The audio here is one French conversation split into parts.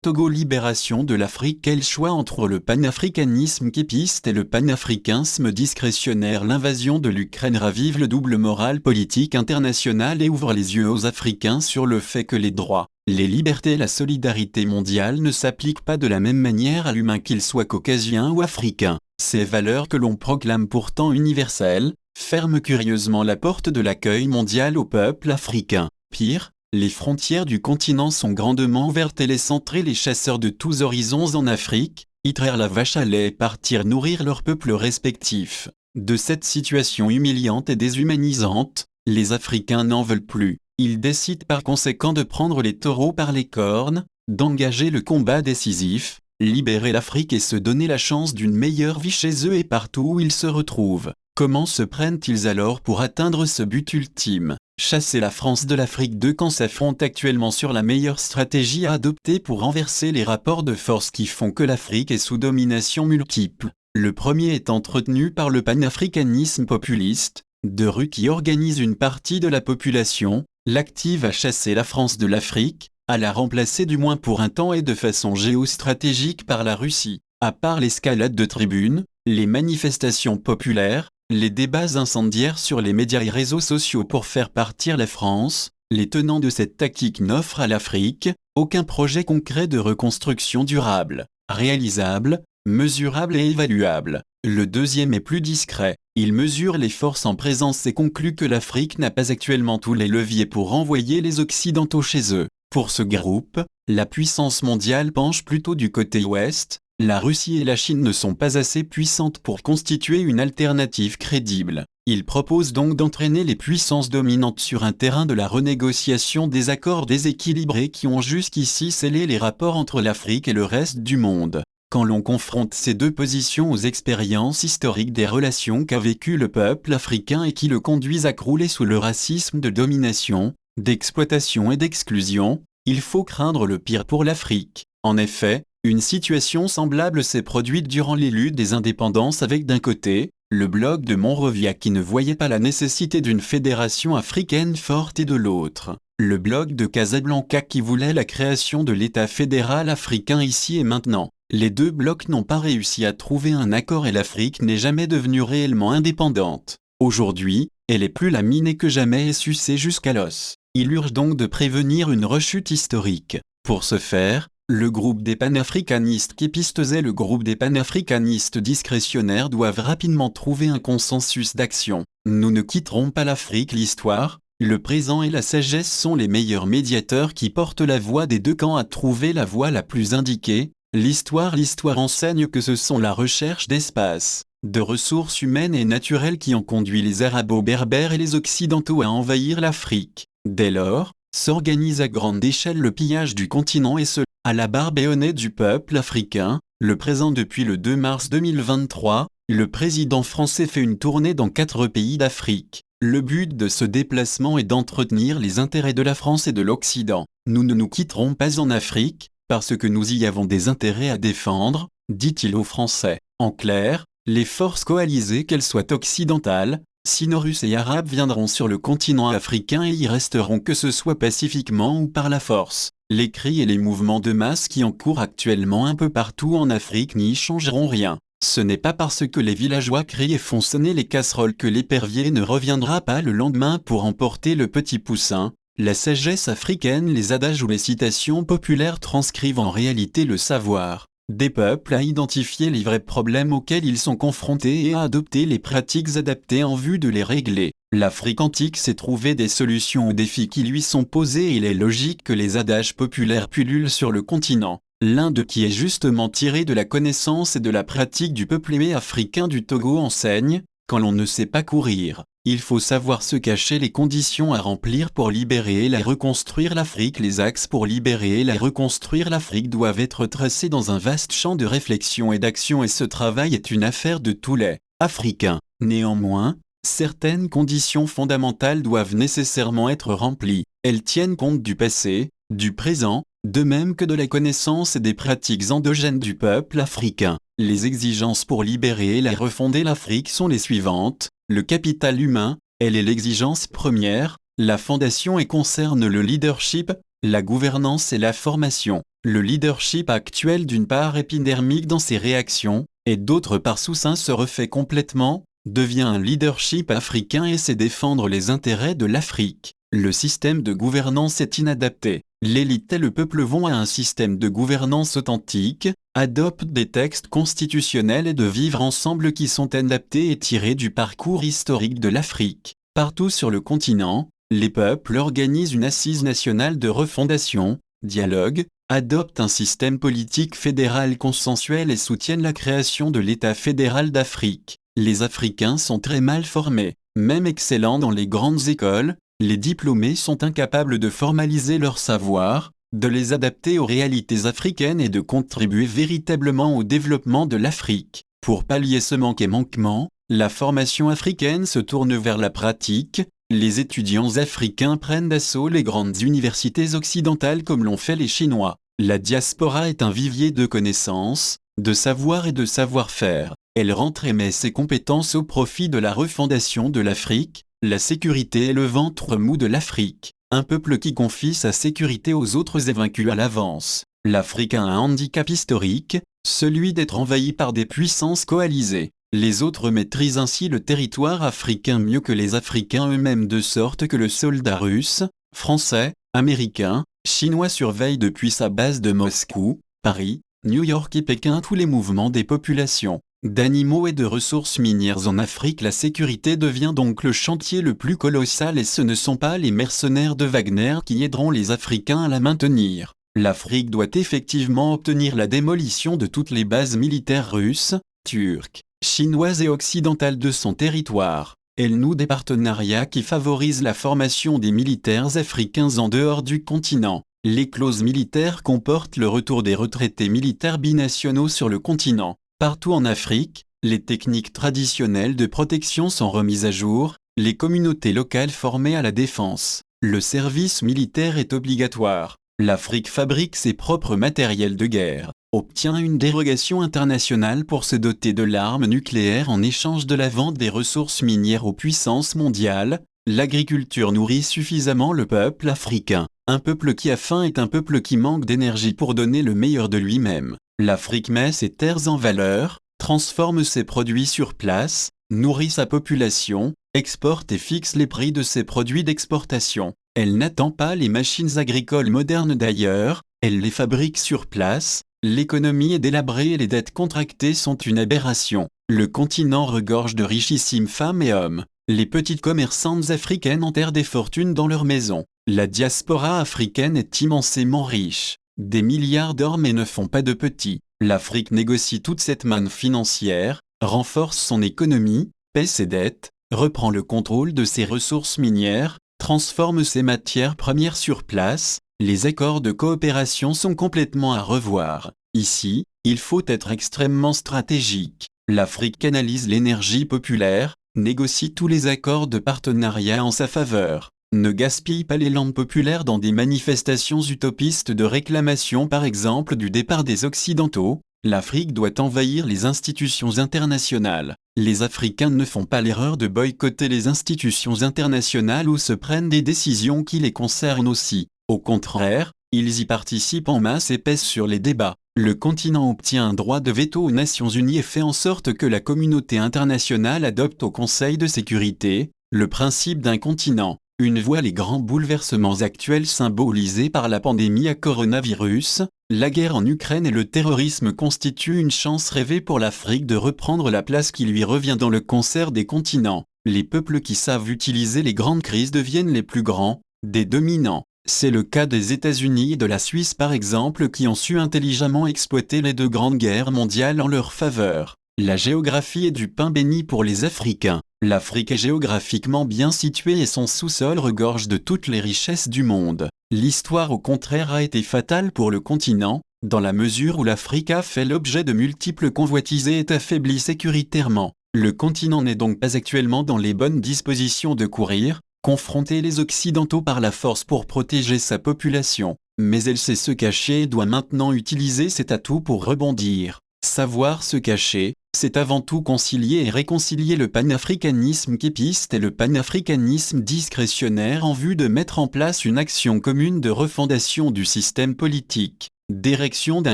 Togo libération de l'Afrique. Quel choix entre le panafricanisme képiste et le panafricanisme discrétionnaire? L'invasion de l'Ukraine ravive le double moral politique international et ouvre les yeux aux Africains sur le fait que les droits, les libertés et la solidarité mondiale ne s'appliquent pas de la même manière à l'humain qu'il soit caucasien ou africain. Ces valeurs que l'on proclame pourtant universelles, ferment curieusement la porte de l'accueil mondial au peuple africain. Pire, les frontières du continent sont grandement ouvertes et laissent entrer les chasseurs de tous horizons en Afrique, y traire la vache à lait et partir nourrir leurs peuples respectifs. De cette situation humiliante et déshumanisante, les Africains n'en veulent plus. Ils décident par conséquent de prendre les taureaux par les cornes, d'engager le combat décisif, libérer l'Afrique et se donner la chance d'une meilleure vie chez eux et partout où ils se retrouvent. Comment se prennent-ils alors pour atteindre ce but ultime? Chasser la France de l'Afrique. Deux camps s'affrontent actuellement sur la meilleure stratégie à adopter pour renverser les rapports de force qui font que l'Afrique est sous domination multiple. Le premier est entretenu par le panafricanisme populiste, de rue qui organise une partie de la population, l'active à chasser la France de l'Afrique, à la remplacer du moins pour un temps et de façon géostratégique par la Russie. À part l'escalade de tribunes, les manifestations populaires, les débats incendiaires sur les médias et réseaux sociaux pour faire partir la France, les tenants de cette tactique n'offrent à l'Afrique aucun projet concret de reconstruction durable, réalisable, mesurable et évaluable. Le deuxième est plus discret. Il mesure les forces en présence et conclut que l'Afrique n'a pas actuellement tous les leviers pour renvoyer les Occidentaux chez eux. Pour ce groupe, la puissance mondiale penche plutôt du côté ouest. La Russie et la Chine ne sont pas assez puissantes pour constituer une alternative crédible. Il propose donc d'entraîner les puissances dominantes sur un terrain de la renégociation des accords déséquilibrés qui ont jusqu'ici scellé les rapports entre l'Afrique et le reste du monde. Quand l'on confronte ces deux positions aux expériences historiques des relations qu'a vécues le peuple africain et qui le conduisent à crouler sous le racisme de domination, d'exploitation et d'exclusion, il faut craindre le pire pour l'Afrique. En effet, une situation semblable s'est produite durant les luttes des indépendances avec d'un côté, le bloc de Monrovia qui ne voyait pas la nécessité d'une fédération africaine forte et de l'autre, le bloc de Casablanca qui voulait la création de l'État fédéral africain ici et maintenant. Les deux blocs n'ont pas réussi à trouver un accord et l'Afrique n'est jamais devenue réellement indépendante. Aujourd'hui, elle est plus laminée que jamais et sucée jusqu'à l'os. Il urge donc de prévenir une rechute historique. Pour ce faire, le groupe des panafricanistes képistes et le groupe des panafricanistes discrétionnaires doivent rapidement trouver un consensus d'action. Nous ne quitterons pas l'Afrique. L'histoire, le présent et la sagesse sont les meilleurs médiateurs qui portent la voix des deux camps à trouver la voie la plus indiquée. L'histoire enseigne que ce sont la recherche d'espace, de ressources humaines et naturelles qui ont conduit les Arabo-Berbères et les Occidentaux à envahir l'Afrique. Dès lors, s'organise à grande échelle le pillage du continent et ce, à la barbe et au nez du peuple africain. Le présent depuis le 2 mars 2023, le président français fait une tournée dans 4 pays d'Afrique. Le but de ce déplacement est d'entretenir les intérêts de la France et de l'Occident. Nous ne nous quitterons pas en Afrique, parce que nous y avons des intérêts à défendre, dit-il aux Français. En clair, les forces coalisées, qu'elles soient occidentales, sino-russes et arabes, viendront sur le continent africain et y resteront que ce soit pacifiquement ou par la force. Les cris et les mouvements de masse qui en courent actuellement un peu partout en Afrique n'y changeront rien. Ce n'est pas parce que les villageois crient et font sonner les casseroles que l'épervier ne reviendra pas le lendemain pour emporter le petit poussin. La sagesse africaine, les adages ou les citations populaires transcrivent en réalité le savoir des peuples à identifier les vrais problèmes auxquels ils sont confrontés et à adopter les pratiques adaptées en vue de les régler. L'Afrique antique sait trouver des solutions aux défis qui lui sont posés et il est logique que les adages populaires pullulent sur le continent. L'un d'eux qui est justement tiré de la connaissance et de la pratique du peuple aimé africain du Togo enseigne, quand l'on ne sait pas courir, il faut savoir se cacher. Les conditions à remplir pour libérer et la reconstruire l'Afrique. Les axes pour libérer et la reconstruire l'Afrique doivent être tracés dans un vaste champ de réflexion et d'action et ce travail est une affaire de tous les Africains. Néanmoins, certaines conditions fondamentales doivent nécessairement être remplies. Elles tiennent compte du passé, du présent, de même que de la connaissance et des pratiques endogènes du peuple africain. Les exigences pour libérer et la refonder l'Afrique sont les suivantes. Le capital humain, elle est l'exigence première, la fondation et concerne le leadership, la gouvernance et la formation. Le leadership actuel d'une part épidermique dans ses réactions, et d'autre part sous-sein se refait complètement, devient un leadership africain et sait défendre les intérêts de l'Afrique. Le système de gouvernance est inadapté. L'élite et le peuple vont à un système de gouvernance authentique, adoptent des textes constitutionnels et de vivre ensemble qui sont adaptés et tirés du parcours historique de l'Afrique. Partout sur le continent, les peuples organisent une assise nationale de refondation, dialoguent, adoptent un système politique fédéral consensuel et soutiennent la création de l'État fédéral d'Afrique. Les Africains sont très mal formés, même excellents dans les grandes écoles, les diplômés sont incapables de formaliser leur savoir, de les adapter aux réalités africaines et de contribuer véritablement au développement de l'Afrique. Pour pallier ce manquement, la formation africaine se tourne vers la pratique. Les étudiants africains prennent d'assaut les grandes universités occidentales comme l'ont fait les Chinois. La diaspora est un vivier de connaissances, de savoir et de savoir-faire. Elle rentre et met ses compétences au profit de la refondation de l'Afrique. La sécurité est le ventre mou de l'Afrique. Un peuple qui confie sa sécurité aux autres est vaincu à l'avance. L'Afrique a un handicap historique, celui d'être envahi par des puissances coalisées. Les autres maîtrisent ainsi le territoire africain mieux que les Africains eux-mêmes de sorte que le soldat russe, français, américain, chinois surveille depuis sa base de Moscou, Paris, New York et Pékin tous les mouvements des populations, d'animaux et de ressources minières en Afrique. La sécurité devient donc le chantier le plus colossal et ce ne sont pas les mercenaires de Wagner qui aideront les Africains à la maintenir. L'Afrique doit effectivement obtenir la démolition de toutes les bases militaires russes, turques, chinoises et occidentales de son territoire. Elle noue des partenariats qui favorisent la formation des militaires africains en dehors du continent. Les clauses militaires comportent le retour des retraités militaires binationaux sur le continent. Partout en Afrique, les techniques traditionnelles de protection sont remises à jour, les communautés locales formées à la défense. Le service militaire est obligatoire. L'Afrique fabrique ses propres matériels de guerre, obtient une dérogation internationale pour se doter de l'arme nucléaire en échange de la vente des ressources minières aux puissances mondiales. L'agriculture nourrit suffisamment le peuple africain. Un peuple qui a faim est un peuple qui manque d'énergie pour donner le meilleur de lui-même. L'Afrique met ses terres en valeur, transforme ses produits sur place, nourrit sa population, exporte et fixe les prix de ses produits d'exportation. Elle n'attend pas les machines agricoles modernes d'ailleurs, elle les fabrique sur place. L'économie est délabrée et les dettes contractées sont une aberration. Le continent regorge de richissimes femmes et hommes. Les petites commerçantes africaines enterrent des fortunes dans leurs maisons. La diaspora africaine est immensément riche. Des milliards d'or mais ne font pas de petits. L'Afrique négocie toute cette manne financière, renforce son économie, paie ses dettes, reprend le contrôle de ses ressources minières, transforme ses matières premières sur place. Les accords de coopération sont complètement à revoir. Ici, il faut être extrêmement stratégique. L'Afrique canalise l'énergie populaire, négocie tous les accords de partenariat en sa faveur. Ne gaspille pas l'élan populaire dans des manifestations utopistes de réclamation par exemple du départ des Occidentaux. L'Afrique doit envahir les institutions internationales. Les Africains ne font pas l'erreur de boycotter les institutions internationales ou se prennent des décisions qui les concernent aussi. Au contraire, ils y participent en masse et pèsent sur les débats. Le continent obtient un droit de veto aux Nations Unies et fait en sorte que la communauté internationale adopte au Conseil de sécurité le principe d'un continent. Une voit les grands bouleversements actuels symbolisés par la pandémie à coronavirus. La guerre en Ukraine et le terrorisme constituent une chance rêvée pour l'Afrique de reprendre la place qui lui revient dans le concert des continents. Les peuples qui savent utiliser les grandes crises deviennent les plus grands, des dominants. C'est le cas des États-Unis et de la Suisse par exemple qui ont su intelligemment exploiter les deux grandes guerres mondiales en leur faveur. La géographie est du pain béni pour les Africains. L'Afrique est géographiquement bien située et son sous-sol regorge de toutes les richesses du monde. L'histoire au contraire a été fatale pour le continent, dans la mesure où l'Afrique a fait l'objet de multiples convoitises et est affaiblie sécuritairement. Le continent n'est donc pas actuellement dans les bonnes dispositions de courir, confronter les Occidentaux par la force pour protéger sa population. Mais elle sait se cacher et doit maintenant utiliser cet atout pour rebondir. Savoir se cacher, c'est avant tout concilier et réconcilier le panafricanisme képiste et le panafricanisme discrétionnaire en vue de mettre en place une action commune de refondation du système politique, d'érection d'un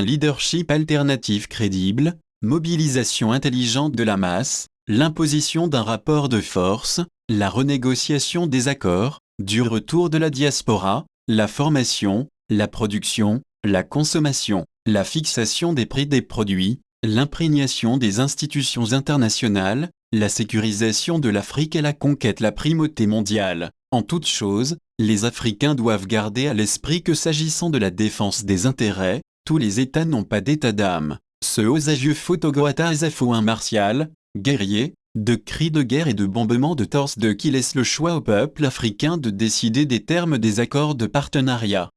leadership alternatif crédible, mobilisation intelligente de la masse, l'imposition d'un rapport de force, la renégociation des accords, du retour de la diaspora, la formation, la production, la consommation, la fixation des prix des produits, l'imprégnation des institutions internationales, la sécurisation de l'Afrique et la conquête de la primauté mondiale. En toute chose, les Africains doivent garder à l'esprit que s'agissant de la défense des intérêts, tous les États n'ont pas d'état d'âme. Ce Osagieux Fotogoata un martial, guerrier, de cris de guerre et de bombements de torse qui laisse le choix au peuple africain de décider des termes des accords de partenariat.